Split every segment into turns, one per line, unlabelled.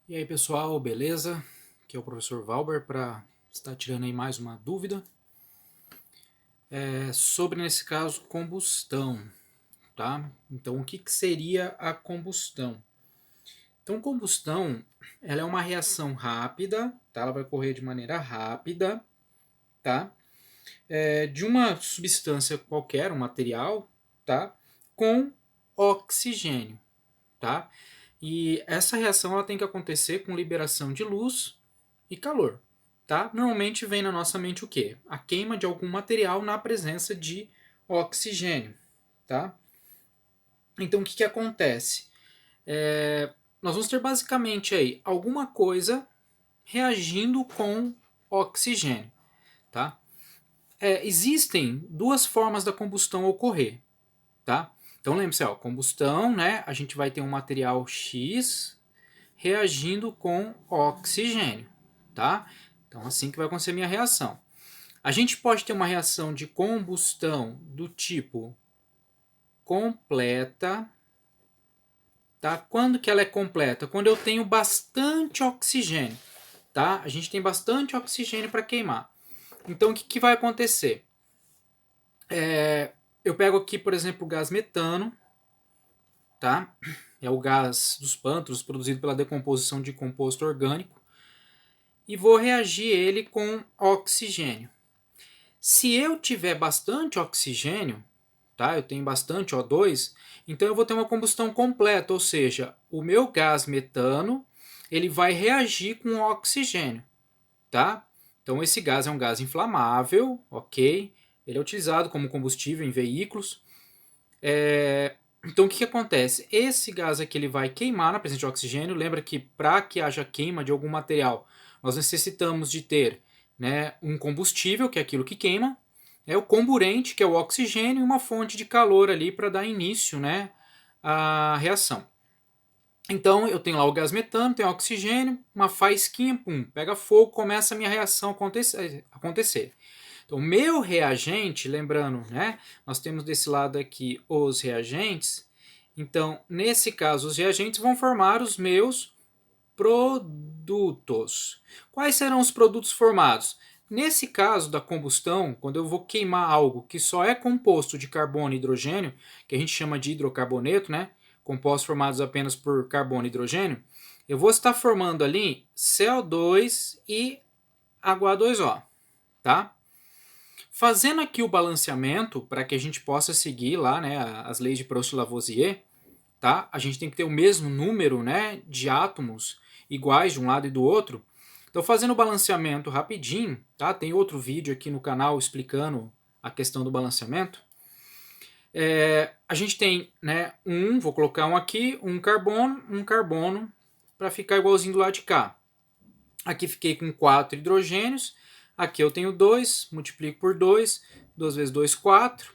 E aí pessoal, beleza? Aqui é o professor Valber para estar tirando aí mais uma dúvida sobre, nesse caso, combustão, tá? Então, o que seria a combustão? Então, combustão, ela é uma reação rápida, tá? Ela vai ocorrer de maneira rápida, tá? De uma substância qualquer, um material, tá? Com oxigênio, tá? E essa reação ela tem que acontecer com liberação de luz e calor, tá? Normalmente vem na nossa mente o quê? A queima de algum material na presença de oxigênio, tá? Então o que acontece? Nós vamos ter basicamente aí alguma coisa reagindo com oxigênio, tá? Existem duas formas da combustão ocorrer, tá? Então lembre-se, ó, combustão, né? A gente vai ter um material X reagindo com oxigênio, tá? Então assim que vai acontecer a minha reação. A gente pode ter uma reação de combustão do tipo completa, tá? Quando que ela é completa? Quando eu tenho bastante oxigênio, tá? A gente tem bastante oxigênio para queimar. Então o que vai acontecer? Eu pego aqui, por exemplo, o gás metano, tá? É o gás dos pântanos produzido pela decomposição de composto orgânico e vou reagir ele com oxigênio. Se eu tiver bastante oxigênio, tá? Eu tenho bastante O2, então eu vou ter uma combustão completa, ou seja, o meu gás metano ele vai reagir com o oxigênio, tá? Então esse gás é um gás inflamável, ok? Ele é utilizado como combustível em veículos. Então o que acontece? Esse gás aqui ele vai queimar na presença de oxigênio. Lembra que para que haja queima de algum material, nós necessitamos de ter, né, um combustível, que é aquilo que queima, o comburente, que é o oxigênio, e uma fonte de calor ali para dar início, né, à reação. Então eu tenho lá o gás metano, tem oxigênio, uma faísquinha, pum, pega fogo, começa a minha reação acontecer. Então, meu reagente, lembrando, né, nós temos desse lado aqui os reagentes. Então, nesse caso, os reagentes vão formar os meus produtos. Quais serão os produtos formados? Nesse caso da combustão, quando eu vou queimar algo que só é composto de carbono e hidrogênio, que a gente chama de hidrocarboneto, né? Compostos formados apenas por carbono e hidrogênio, eu vou estar formando ali CO2 e H2O, tá? Fazendo aqui o balanceamento para que a gente possa seguir lá, né, as leis de Proust-Lavoisier, tá? A gente tem que ter o mesmo número, né, de átomos iguais de um lado e do outro. Então, fazendo o balanceamento rapidinho, tá? Tem outro vídeo aqui no canal explicando a questão do balanceamento. A gente tem, né, vou colocar um aqui, um carbono, para ficar igualzinho do lado de cá. Aqui fiquei com 4 hidrogênios. Aqui eu tenho 2, multiplico por 2, 2 vezes 2, 4.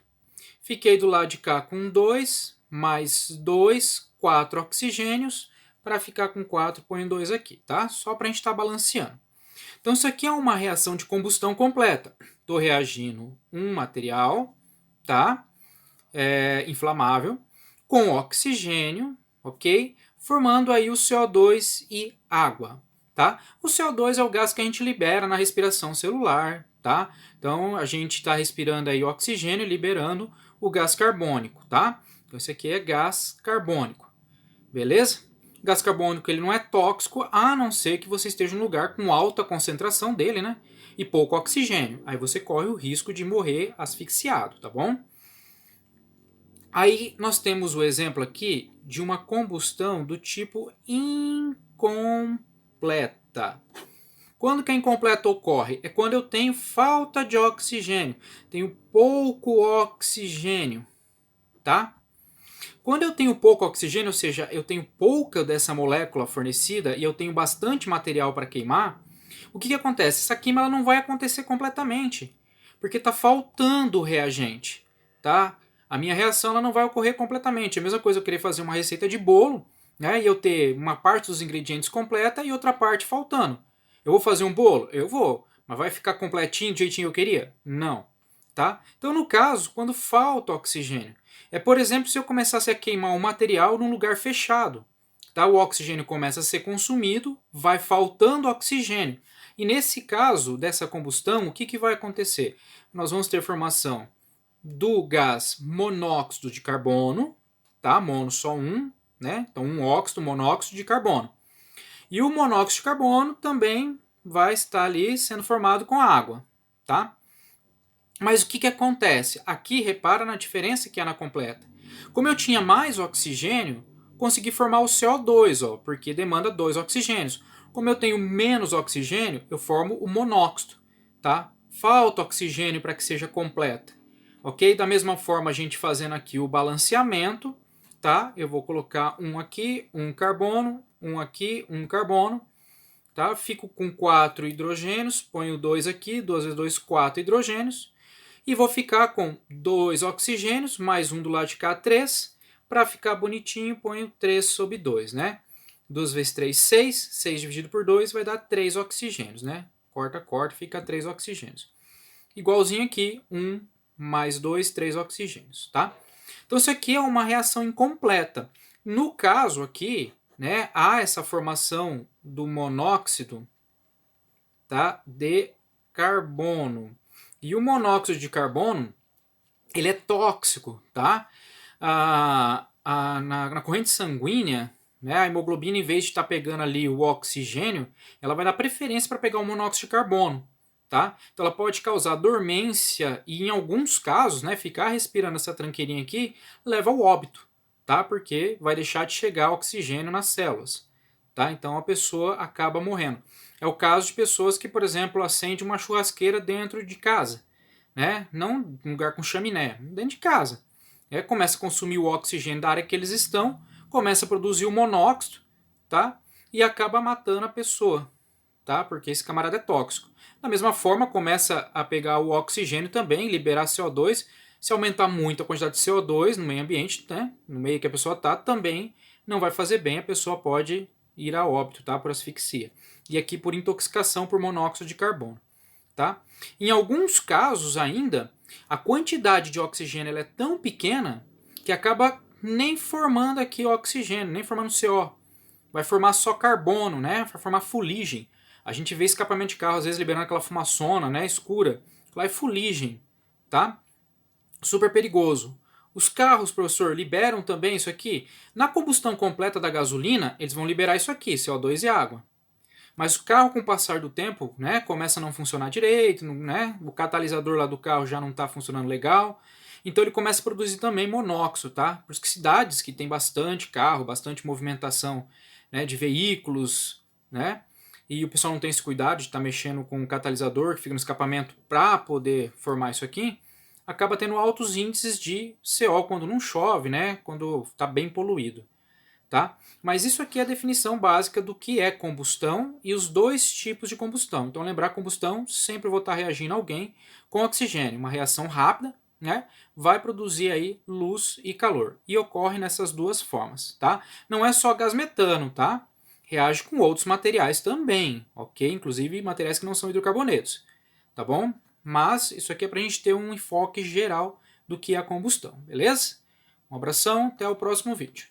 Fiquei do lado de cá com 2, mais 2, 4 oxigênios. Para ficar com 4, ponho 2 aqui, tá? Só para a gente estar balanceando. Então, isso aqui é uma reação de combustão completa. Estou reagindo um material, tá? Inflamável, com oxigênio, ok? Formando aí o CO2 e água, tá? O CO2 é o gás que a gente libera na respiração celular, tá? Então a gente está respirando aí oxigênio e liberando o gás carbônico, tá? Então esse aqui é gás carbônico, beleza? O gás carbônico ele não é tóxico, a não ser que você esteja em um lugar com alta concentração dele, né? E pouco oxigênio. Aí você corre o risco de morrer asfixiado, tá bom? Aí nós temos o exemplo aqui de uma combustão do tipo incompleta. Quando que a incompleta ocorre? É quando eu tenho falta de oxigênio, tenho pouco oxigênio, tá? Quando eu tenho pouco oxigênio, ou seja, eu tenho pouca dessa molécula fornecida e eu tenho bastante material para queimar, o que acontece? Essa queima ela não vai acontecer completamente, porque está faltando o reagente, tá? A minha reação ela não vai ocorrer completamente. É a mesma coisa eu querer fazer uma receita de bolo, né? E eu ter uma parte dos ingredientes completa e outra parte faltando. Eu vou fazer um bolo? Eu vou. Mas vai ficar completinho do jeitinho que eu queria? Não. Tá? Então, no caso, quando falta oxigênio, por exemplo, se eu começasse a queimar um material num lugar fechado, tá? O oxigênio começa a ser consumido, vai faltando oxigênio. E nesse caso dessa combustão, o que vai acontecer? Nós vamos ter formação do gás monóxido de carbono, tá? Mono só um, né? Então um óxido, monóxido de carbono. E o monóxido de carbono também vai estar ali sendo formado com a água, tá? Mas o que acontece? Aqui, repara na diferença que há na completa. Como eu tinha mais oxigênio, consegui formar o CO2, ó, porque demanda 2 oxigênios. Como eu tenho menos oxigênio, eu formo o monóxido, tá? Falta oxigênio para que seja completa, ok? Da mesma forma, a gente fazendo aqui o balanceamento, tá? Eu vou colocar um aqui, um carbono, um aqui, um carbono, tá? Fico com 4 hidrogênios, ponho 2 aqui, 2 vezes 2, 4 hidrogênios, e vou ficar com 2 oxigênios, mais um do lado de cá, 3. Para ficar bonitinho, ponho 3 sobre 2, né? 2 vezes 3, 6. 6 dividido por 2 vai dar 3 oxigênios, né? Corta, corta, fica 3 oxigênios. Igualzinho aqui, 1 mais 2, 3 oxigênios, tá? Então isso aqui é uma reação incompleta. No caso aqui, né, há essa formação do monóxido, tá, de carbono. E o monóxido de carbono, ele é tóxico, tá? Na corrente sanguínea, né, a hemoglobina, em vez de estar pegando ali o oxigênio, ela vai dar preferência para pegar o monóxido de carbono, tá? Então ela pode causar dormência e, em alguns casos, né, ficar respirando essa tranqueirinha aqui leva ao óbito, tá? Porque vai deixar de chegar oxigênio nas células, tá? Então a pessoa acaba morrendo. É o caso de pessoas que, por exemplo, acendem uma churrasqueira dentro de casa, né? Não um lugar com chaminé, dentro de casa. Começa a consumir o oxigênio da área que eles estão, começa a produzir o monóxido, tá? E acaba matando a pessoa, tá? Porque esse camarada é tóxico. Da mesma forma, começa a pegar o oxigênio também, liberar CO2. Se aumentar muito a quantidade de CO2 no meio ambiente, né? No meio que a pessoa está, também não vai fazer bem, a pessoa pode ir a óbito, tá? Por asfixia. E aqui por intoxicação por monóxido de carbono, tá? Em alguns casos ainda, a quantidade de oxigênio ela é tão pequena que acaba nem formando aqui oxigênio, nem formando CO. Vai formar só carbono, né? Vai formar fuligem. A gente vê escapamento de carro às vezes liberando aquela fumaçona, né, escura. Lá é fuligem, tá? Super perigoso. Os carros, professor, liberam também isso aqui? Na combustão completa da gasolina, eles vão liberar isso aqui, CO2 e água. Mas o carro, com o passar do tempo, né, começa a não funcionar direito, né, o catalisador lá do carro já não está funcionando legal, então ele começa a produzir também monóxido, tá? Por isso que cidades que tem bastante carro, bastante movimentação, né, de veículos, né, e o pessoal não tem esse cuidado de estar mexendo com o catalisador que fica no escapamento para poder formar isso aqui, acaba tendo altos índices de CO quando não chove, né, quando está bem poluído. Tá? Mas isso aqui é a definição básica do que é combustão e os dois tipos de combustão. Então lembrar, combustão, sempre vou estar reagindo a alguém com oxigênio, uma reação rápida, né? Vai produzir aí luz e calor. E ocorre nessas duas formas, tá? Não é só gás metano, tá? Reage com outros materiais também, ok? Inclusive materiais que não são hidrocarbonetos, tá bom? Mas isso aqui é para a gente ter um enfoque geral do que é a combustão, beleza? Um abração, até o próximo vídeo.